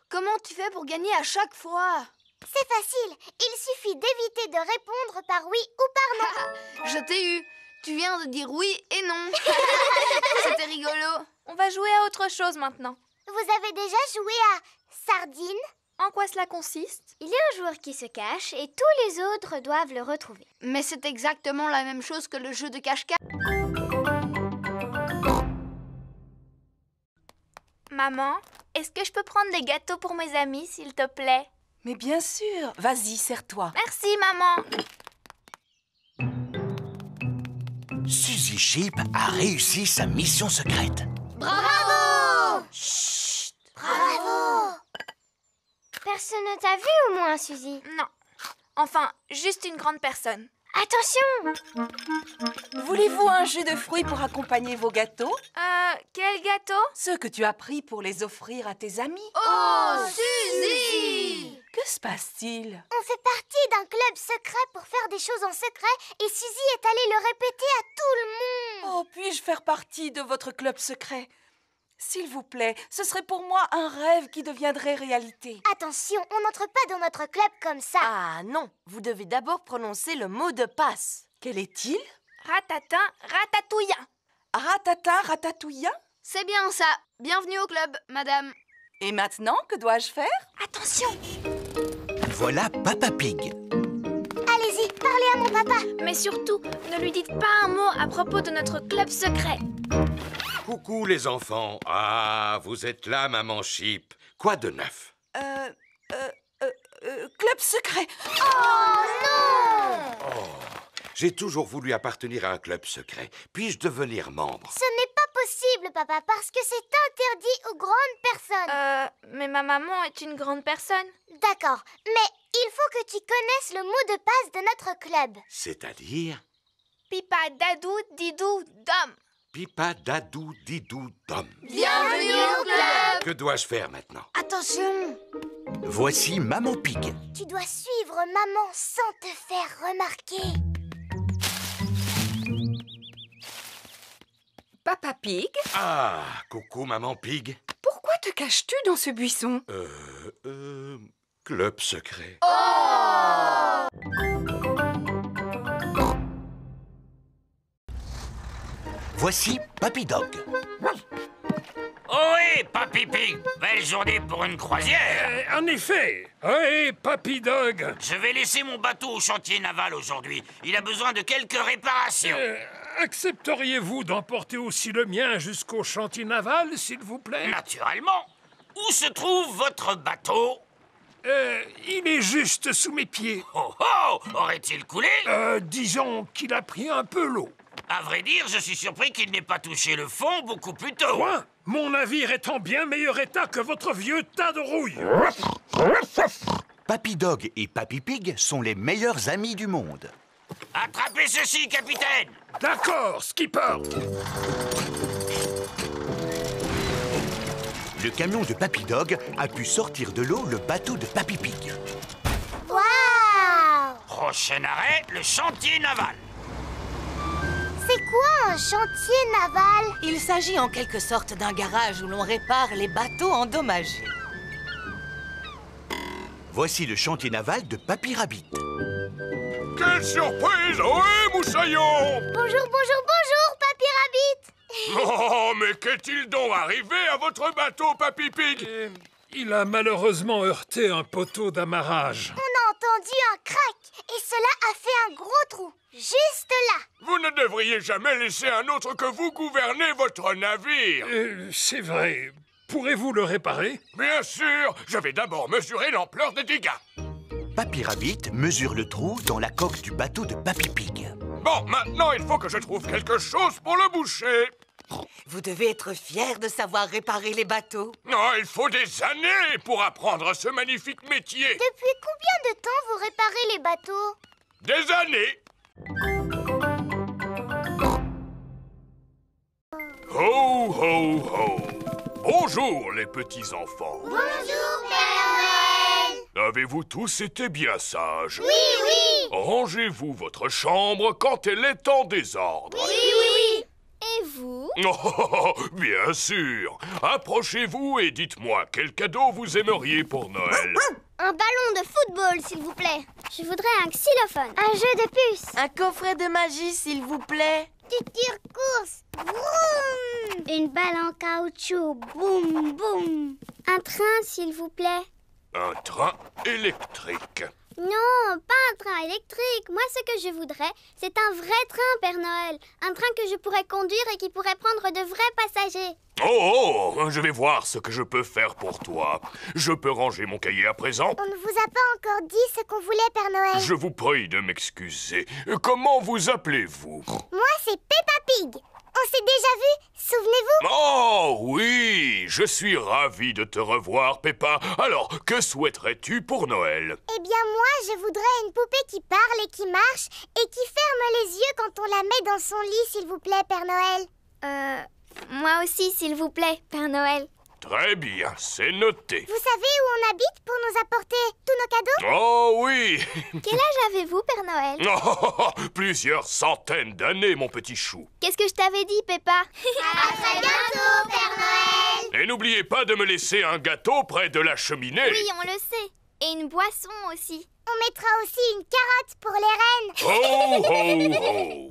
Comment tu fais pour gagner à chaque fois? C'est facile. Il suffit d'éviter de répondre par oui ou par non. Je t'ai eu. Tu viens de dire oui et non. C'était rigolo. On va jouer à autre chose maintenant. Vous avez déjà joué à Sardine? En quoi cela consiste? Il y a un joueur qui se cache et tous les autres doivent le retrouver. Mais c'est exactement la même chose que le jeu de cache-cache. Maman, est-ce que je peux prendre des gâteaux pour mes amis, s'il te plaît? Mais bien sûr. Vas-y, serre-toi. Merci, maman. Suzy Sheep a réussi sa mission secrète. Bravo! Chut! Bravo! Personne ne t'a vu au moins, Suzy? Non. Enfin, juste une grande personne. Attention! Voulez-vous un jus de fruits pour accompagner vos gâteaux? Quel gâteau? Ceux que tu as pris pour les offrir à tes amis. Oh, Suzy! Que se passe-t-il? On fait partie d'un club secret pour faire des choses en secret et Suzy est allée le répéter à tout le monde. Oh, puis-je faire partie de votre club secret? S'il vous plaît, ce serait pour moi un rêve qui deviendrait réalité. Attention, on n'entre pas dans notre club comme ça. Ah non, vous devez d'abord prononcer le mot de passe. Quel est-il? Ratatin, ratatouilla. Ratatin, ratatouilla? C'est bien ça. Bienvenue au club, madame. Et maintenant, que dois-je faire? Attention! Voilà Papa Pig. Allez-y, parlez à mon papa. Mais surtout, ne lui dites pas un mot à propos de notre club secret. Coucou les enfants. Ah, vous êtes là, maman Sheep. Quoi de neuf? Club secret. Oh non! Oh, j'ai toujours voulu appartenir à un club secret. Puis-je devenir membre? Ce n'est pas possible, papa, parce que c'est interdit aux grandes personnes. Mais ma maman est une grande personne. D'accord, mais il faut que tu connaisses le mot de passe de notre club. C'est-à-dire? Pipa, dadou, didou, dom. Pipa, dadou, didou, dom. Bienvenue au club! Que dois-je faire maintenant? Attention! Voici Maman Pig. Tu dois suivre maman sans te faire remarquer. Papa Pig, Ah, coucou maman Pig. pourquoi te caches-tu dans ce buisson? Club secret. Voici Papy Dog. Ohé, Papy Pig, belle journée pour une croisière. En effet. Oui, Papy Dog. Je vais laisser mon bateau au chantier naval aujourd'hui. Il a besoin de quelques réparations. Accepteriez-vous d'emporter aussi le mien jusqu'au chantier naval, s'il vous plaît? Naturellement. Où se trouve votre bateau? Il est juste sous mes pieds. Oh oh! Aurait-il coulé? Disons qu'il a pris un peu l'eau. À vrai dire, je suis surpris qu'il n'ait pas touché le fond beaucoup plus tôt. Quoi? Mon navire est en bien meilleur état que votre vieux tas de rouille. Papy Dog et Papy Pig sont les meilleurs amis du monde. Attrapez ceci, capitaine! D'accord, skipper. Le camion de Papy Dog a pu sortir de l'eau le bateau de Papy Pig. Waouh! Prochain arrêt, le chantier naval. C'est quoi un chantier naval? Il s'agit en quelque sorte d'un garage où l'on répare les bateaux endommagés. Voici le chantier naval de Papy Rabbit. Quelle surprise! Ohé, moussaillon! Bonjour, bonjour, bonjour, Papy Rabbit. Oh, mais qu'est-il donc arrivé à votre bateau, Papy Pig? Il a malheureusement heurté un poteau d'amarrage. On a entendu un crack et cela a fait un gros trou, juste là. Vous ne devriez jamais laisser un autre que vous gouverner votre navire. C'est vrai. Pourrez-vous le réparer? Bien sûr, je vais d'abord mesurer l'ampleur des dégâts. Papy Rabbit mesure le trou dans la coque du bateau de Papy Pig. Bon, maintenant, il faut que je trouve quelque chose pour le boucher. Vous devez être fier de savoir réparer les bateaux. Non, il faut des années pour apprendre ce magnifique métier. Depuis combien de temps vous réparez les bateaux? Des années. Ho, ho, ho. Bonjour, les petits-enfants. Bonjour, Père Noël. Avez-vous tous été bien sages? Oui, oui. Rangez-vous votre chambre quand elle est en désordre. Oui, oui, oui. Et vous? Oh, bien sûr. Approchez-vous et dites-moi quel cadeau vous aimeriez pour Noël. Un ballon de football, s'il vous plaît. Je voudrais un xylophone. Un jeu de puces. Un coffret de magie, s'il vous plaît. Du tire-course. Vroom. Une balle en caoutchouc. Boum, boum. Un train, s'il vous plaît. Un train électrique. Non, pas un train électrique. Moi, ce que je voudrais, c'est un vrai train, Père Noël. Un train que je pourrais conduire et qui pourrait prendre de vrais passagers. Oh, je vais voir ce que je peux faire pour toi. Je peux ranger mon cahier à présent? On ne vous a pas encore dit ce qu'on voulait, Père Noël. Je vous prie de m'excuser. Comment vous appelez-vous? Moi, c'est Peppa Pig. On s'est déjà vus, souvenez-vous? Oh oui, je suis ravi de te revoir, Peppa. Alors, que souhaiterais-tu pour Noël? Eh bien, moi, je voudrais une poupée qui parle et qui marche et qui ferme les yeux quand on la met dans son lit, s'il vous plaît, Père Noël. Moi aussi, s'il vous plaît, Père Noël. Très bien, c'est noté. Vous savez où on habite pour nous apporter tous nos cadeaux? Oh oui. Quel âge avez-vous, Père Noël? Oh, plusieurs centaines d'années, mon petit chou. Qu'est-ce que je t'avais dit, Peppa? À très bientôt, Père Noël. Et n'oubliez pas de me laisser un gâteau près de la cheminée. Oui, on le sait. Et une boisson aussi. On mettra aussi une carotte pour les reines. Ho, ho, ho.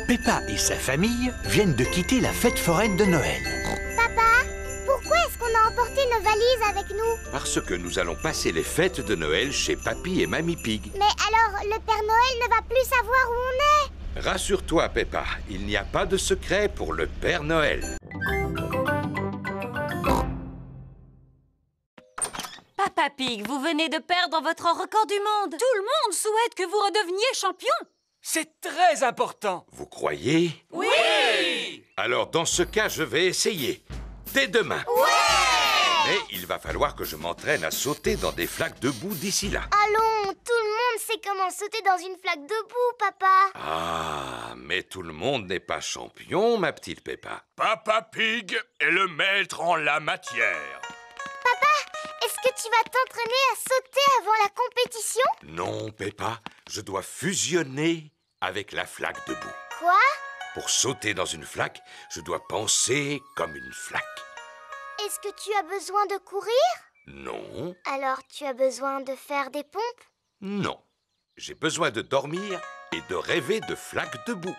Peppa et sa famille viennent de quitter la fête foraine de Noël. Papa, pourquoi est-ce qu'on a emporté nos valises avec nous? Parce que nous allons passer les fêtes de Noël chez Papy et Mamie Pig. Mais alors, le Père Noël ne va plus savoir où on est. Rassure-toi, Peppa, il n'y a pas de secret pour le Père Noël. Papa Pig, vous venez de perdre votre record du monde. Tout le monde souhaite que vous redeveniez champion. C'est très important. Vous croyez? Oui! Alors, dans ce cas, je vais essayer. Dès demain. Ouais! Mais il va falloir que je m'entraîne à sauter dans des flaques de boue d'ici là. Allons, tout le monde sait comment sauter dans une flaque de boue, papa. Ah, mais tout le monde n'est pas champion, ma petite Peppa. Papa Pig est le maître en la matière. Papa, est-ce que tu vas t'entraîner à sauter avant la compétition? Non, Peppa, je dois fusionner avec la flaque de boue. Quoi? Pour sauter dans une flaque, je dois penser comme une flaque. Est-ce que tu as besoin de courir? Non, Alors tu as besoin de faire des pompes? non. J'ai besoin de dormir et de rêver de flaques de boue.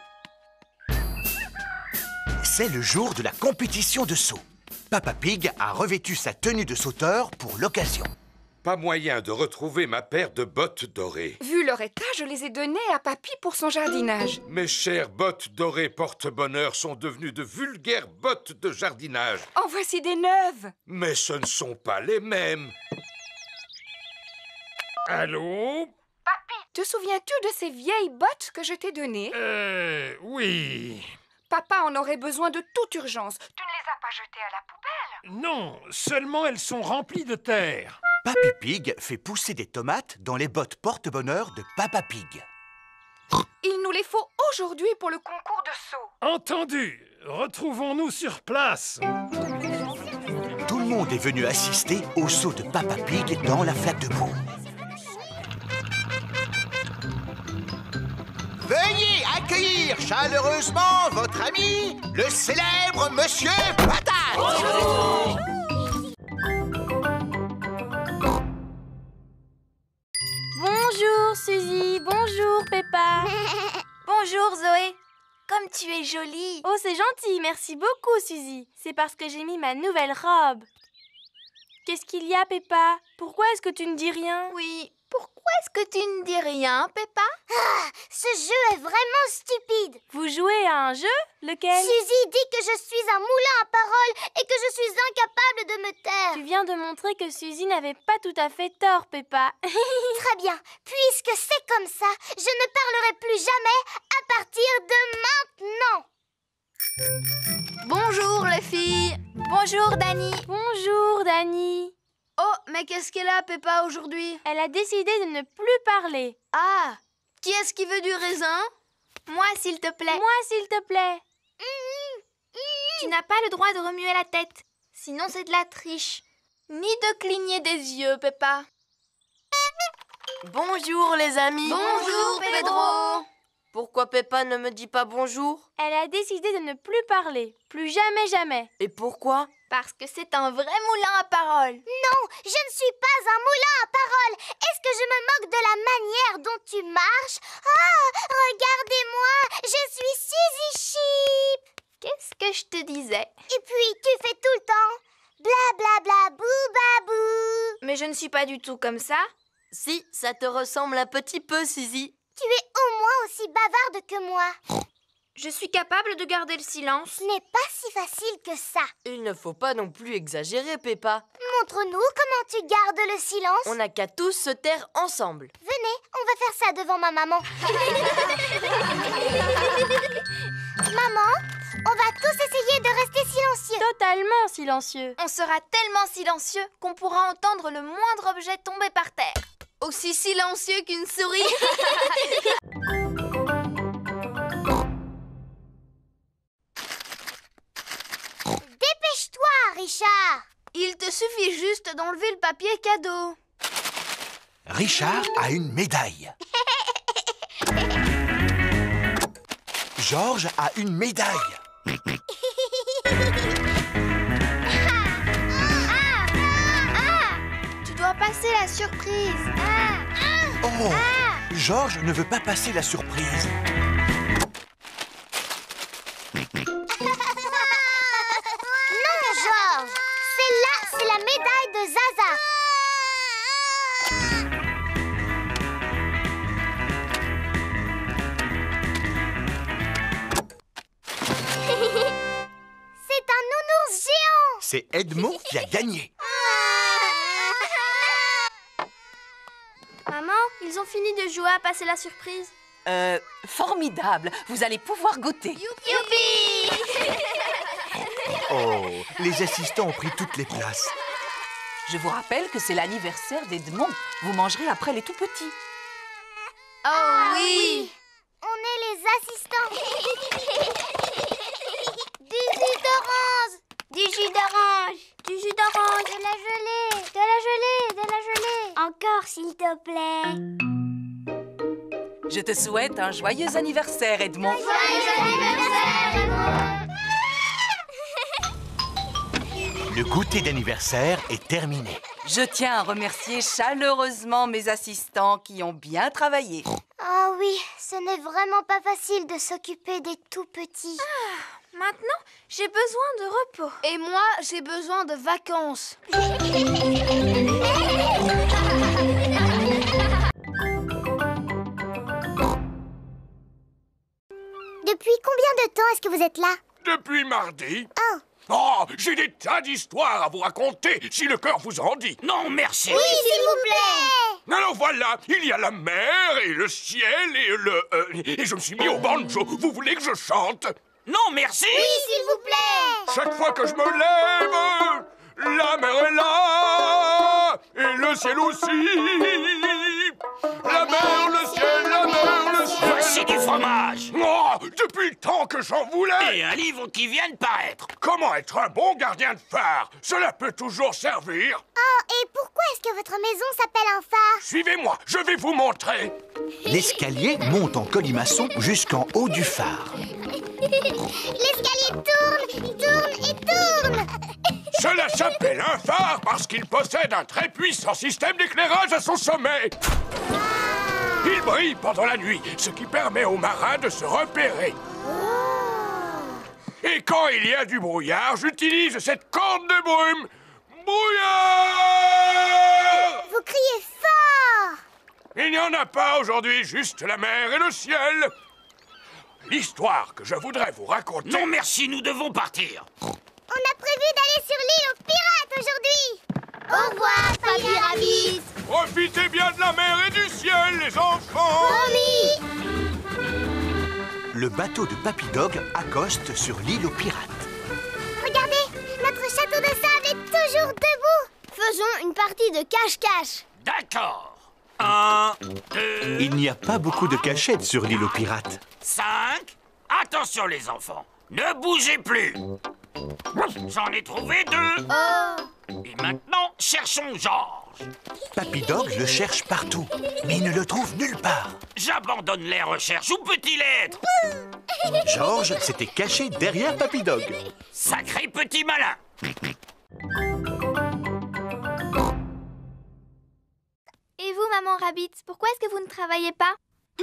C'est le jour de la compétition de saut. Papa Pig a revêtu sa tenue de sauteur pour l'occasion. Pas moyen de retrouver ma paire de bottes dorées. Vu leur état, je les ai données à Papy pour son jardinage. Mes chères bottes dorées porte-bonheur sont devenues de vulgaires bottes de jardinage. En voici des neuves. Mais ce ne sont pas les mêmes. Allô? Papy, te souviens-tu de ces vieilles bottes que je t'ai données? Oui. Papa en aurait besoin de toute urgence. Tu ne les as pas jetées à la poubelle? Non, seulement elles sont remplies de terre. Papy Pig fait pousser des tomates dans les bottes porte-bonheur de Papa Pig. Il nous les faut aujourd'hui pour le concours de saut. Entendu. Retrouvons-nous sur place. Tout le monde est venu assister au saut de Papa Pig dans la flaque de boue. Veuillez accueillir chaleureusement votre ami, le célèbre Monsieur Patate. Bonjour. Bonjour Suzy, bonjour Peppa. Bonjour Zoé, comme tu es jolie. Oh c'est gentil, merci beaucoup Suzy. C'est parce que j'ai mis ma nouvelle robe. Qu'est-ce qu'il y a Peppa? Pourquoi est-ce que tu ne dis rien? Oui, pourquoi est-ce que tu ne dis rien, Peppa? Ah, ce jeu est vraiment stupide. Vous jouez à un jeu? Lequel? Suzy dit que je suis un moulin à paroles et que je suis incapable de me taire. Tu viens de montrer que Suzy n'avait pas tout à fait tort, Peppa. Très bien, puisque c'est comme ça, je ne parlerai plus jamais à partir de maintenant. Bonjour les filles. Bonjour Dani. Bonjour Dani. Oh, mais qu'est-ce qu'elle a, Peppa, aujourd'hui? Elle a décidé de ne plus parler. Ah, qui est-ce qui veut du raisin? Moi, s'il te plaît. Moi, s'il te plaît. Tu n'as pas le droit de remuer la tête. Sinon, c'est de la triche. Ni de cligner des yeux, Peppa. Bonjour les amis. Bonjour, Pedro. Pourquoi Peppa ne me dit pas bonjour? Elle a décidé de ne plus parler. Plus jamais, jamais. Et pourquoi? Parce que c'est un vrai moulin à paroles. Non, je ne suis pas un moulin à paroles. Est-ce que je me moque de la manière dont tu marches? Ah, regardez-moi, je suis Suzy Sheep. Qu'est-ce que je te disais? Et puis, tu fais tout le temps bla bla bla bou babou. Mais je ne suis pas du tout comme ça. Si, ça te ressemble un petit peu, Suzy. Tu es au moins aussi bavarde que moi. Je suis capable de garder le silence. Ce n'est pas si facile que ça. Il ne faut pas non plus exagérer, Peppa. Montre-nous comment tu gardes le silence. On n'a qu'à tous se taire ensemble. Venez, on va faire ça devant ma maman. Maman, on va tous essayer de rester silencieux. Totalement silencieux. On sera tellement silencieux qu'on pourra entendre le moindre objet tomber par terre. Aussi silencieux qu'une souris. Dépêche-toi, Richard. Il te suffit juste d'enlever le papier cadeau. Richard a une médaille. Georges a une médaille. Tu dois passer la surprise. Oh, Georges ne veut pas passer la surprise. Non, Georges. Celle-là, c'est la médaille de Zaza. C'est un nounours géant. C'est Edmond qui a gagné. Maman, ils ont fini de jouer à passer la surprise. Formidable. Vous allez pouvoir goûter. Youpi! Oh, les assistants ont pris toutes les places. Je vous rappelle que c'est l'anniversaire d'Edmond. Vous mangerez après les tout-petits. Oh oui! On est les assistants. Du jus d'orange. Du jus d'orange. Du jus d'orange. De la gelée. De la gelée. De la gelée. Encore, s'il te plaît. Je te souhaite un joyeux anniversaire, Edmond. Joyeux anniversaire, Edmond. Le goûter d'anniversaire est terminé. Je tiens à remercier chaleureusement mes assistants qui ont bien travaillé. Ah oui, ce n'est vraiment pas facile de s'occuper des tout-petits. Maintenant, j'ai besoin de repos. Et moi, j'ai besoin de vacances. Depuis combien de temps est-ce que vous êtes là? Depuis mardi. Oh. Oh, j'ai des tas d'histoires à vous raconter, si le cœur vous en dit. Non, merci. Oui, s'il vous plaît. Alors voilà, il y a la mer et le ciel et et je me suis mis au banjo. Vous voulez que je chante? Non, merci. Oui, s'il vous plaît. Chaque fois que je me lève, la mer est là et le ciel aussi. La mer, le ciel, la mer, le ciel. Voici du fromage. Oh, depuis le temps que j'en voulais. Et un livre qui vient de paraître. Comment être un bon gardien de phare? Cela peut toujours servir. Oh, et pourquoi est-ce que votre maison s'appelle un phare? Suivez-moi, je vais vous montrer. L'escalier monte en colimaçon jusqu'en haut du phare. L'escalier tourne et tourne. Cela s'appelle un phare parce qu'il possède un très puissant système d'éclairage à son sommet. Il brille pendant la nuit, ce qui permet aux marins de se repérer. Et quand il y a du brouillard, j'utilise cette corde de brume. Brouillard! Vous criez fort. Il n'y en a pas aujourd'hui, juste la mer et le ciel. L'histoire que je voudrais vous raconter... Non, merci, nous devons partir. On a prévu d'aller sur l'île aux pirates aujourd'hui. Au revoir, Papy Rabbit. Profitez bien de la mer et du ciel, les enfants. Promis. Le bateau de Papy Dog accoste sur l'île aux pirates. Regardez, notre château de sable est toujours debout. Faisons une partie de cache-cache. D'accord. 1, 2... Il n'y a pas beaucoup de cachettes sur l'île aux pirates. 5. Attention les enfants, ne bougez plus. J'en ai trouvé 2. Et maintenant, cherchons Georges. Papy Dog le cherche partout, mais il ne le trouve nulle part. J'abandonne les recherches. Où peut-il être? Georges s'était caché derrière Papy Dog. Sacré petit malin. Et vous, maman Rabbit, pourquoi est-ce que vous ne travaillez pas?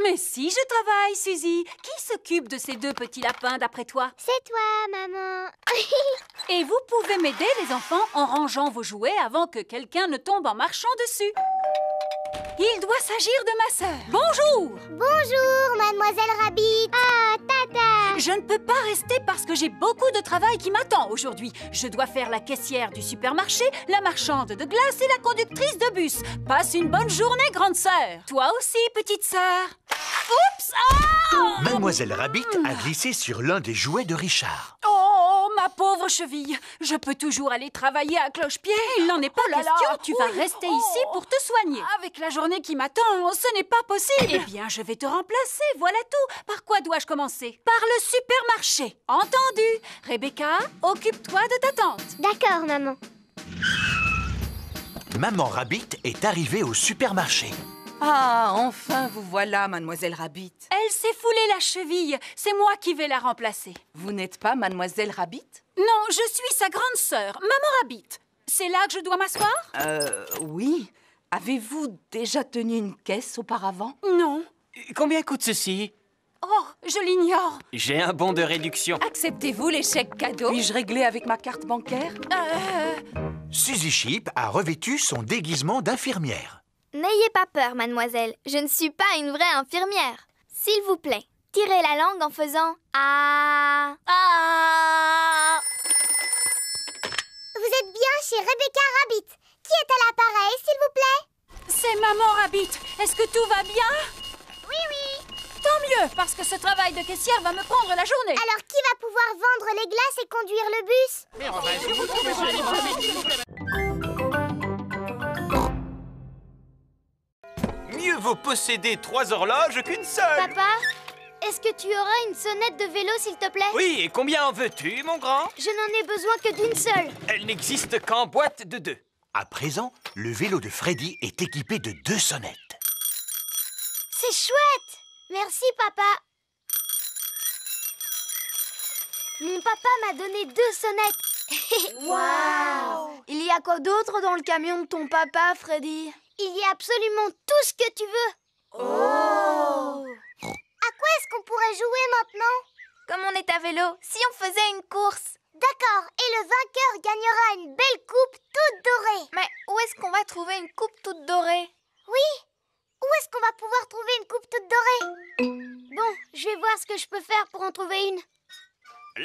Mais si, je travaille, Suzy. Qui s'occupe de ces 2 petits lapins, d'après toi? C'est toi, maman. Et vous pouvez m'aider, les enfants, en rangeant vos jouets avant que quelqu'un ne tombe en marchant dessus. Il doit s'agir de ma sœur. Bonjour! Bonjour, mademoiselle Rabbit. Ah, tata. Je ne peux pas rester parce que j'ai beaucoup de travail qui m'attend aujourd'hui. Je dois faire la caissière du supermarché, la marchande de glace et la conductrice de bus. Passe une bonne journée, grande sœur. Toi aussi, petite sœur. Oups! Ah! Mademoiselle Rabbit a glissé sur l'un des jouets de Richard. Oh, ma pauvre cheville. Je peux toujours aller travailler à cloche-pied. Il n'en est pas question. Tu vas rester ici pour te soigner. Avec la journée qui m'attend, ce n'est pas possible. Eh bien, je vais te remplacer. Voilà tout. Par quoi dois-je commencer? Par le supermarché. Entendu. Rebecca, occupe-toi de ta tante. D'accord, maman. Maman Rabbit est arrivée au supermarché. Ah, enfin vous voilà, mademoiselle Rabbit. Elle s'est foulée la cheville. C'est moi qui vais la remplacer. Vous n'êtes pas mademoiselle Rabbit? Non, je suis sa grande sœur, Maman Rabbit. C'est là que je dois m'asseoir? Oui. Avez-vous déjà tenu une caisse auparavant? Non. Combien coûte ceci? Oh, je l'ignore. J'ai un bon de réduction. Acceptez-vous les chèques cadeaux? Puis-je régler avec ma carte bancaire? Suzy Sheep a revêtu son déguisement d'infirmière. N'ayez pas peur, mademoiselle. Je ne suis pas une vraie infirmière. S'il vous plaît, tirez la langue en faisant « Ah ». Ah. Vous êtes bien chez Rebecca Rabbit. Qui est à l'appareil, s'il vous plaît? C'est Maman Rabbit. Est-ce que tout va bien? Oui, oui. Tant mieux, parce que ce travail de caissière va me prendre la journée. Alors, qui va pouvoir vendre les glaces et conduire le bus? Mieux vaut posséder 3 horloges qu'une seule. Papa, est-ce que tu auras une sonnette de vélo, s'il te plaît? Oui, et combien en veux-tu, mon grand? Je n'en ai besoin que d'une seule. Elle n'existe qu'en boîte de 2. À présent, le vélo de Freddy est équipé de 2 sonnettes. C'est chouette. Merci, papa. Mon papa m'a donné 2 sonnettes. Waouh! Il y a quoi d'autre dans le camion de ton papa, Freddy? Il y a absolument tout ce que tu veux. Oh! À quoi est-ce qu'on pourrait jouer maintenant? Comme on est à vélo, si on faisait une course. D'accord, et le vainqueur gagnera une belle coupe toute dorée. Mais où est-ce qu'on va trouver une coupe toute dorée? Oui, où est-ce qu'on va pouvoir trouver une coupe toute dorée? Bon, je vais voir ce que je peux faire pour en trouver une.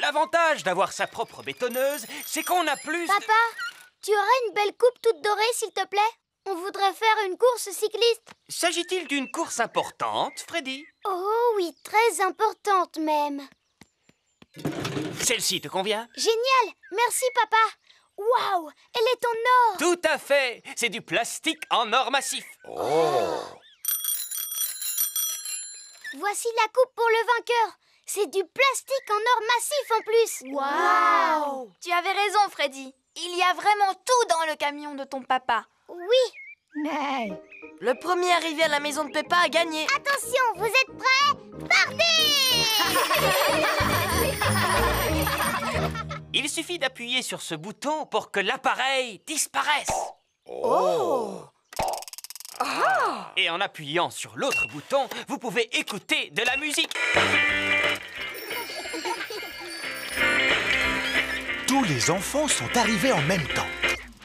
L'avantage d'avoir sa propre bétonneuse, c'est qu'on a plus... Papa, tu aurais une belle coupe toute dorée, s'il te plaît? On voudrait faire une course cycliste. S'agit-il d'une course importante, Freddy? Oh oui, très importante même. Celle-ci te convient? Génial, merci papa. Waouh, elle est en or. Tout à fait, c'est du plastique en or massif. Oh! Voici la coupe pour le vainqueur. C'est du plastique en or massif en plus. Waouh! Tu avais raison, Freddy. Il y a vraiment tout dans le camion de ton papa. Oui. Mais... Le premier arrivé à la maison de Peppa a gagné. Attention, vous êtes prêts? Partez! Il suffit d'appuyer sur ce bouton pour que l'appareil disparaisse. Oh! Ah! Et en appuyant sur l'autre bouton, vous pouvez écouter de la musique. Tous les enfants sont arrivés en même temps.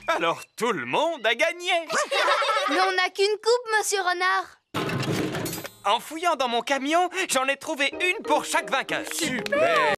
Alors tout le monde a gagné. Mais on n'a qu'une coupe, monsieur Renard. En fouillant dans mon camion, j'en ai trouvé une pour chaque vainqueur. Super!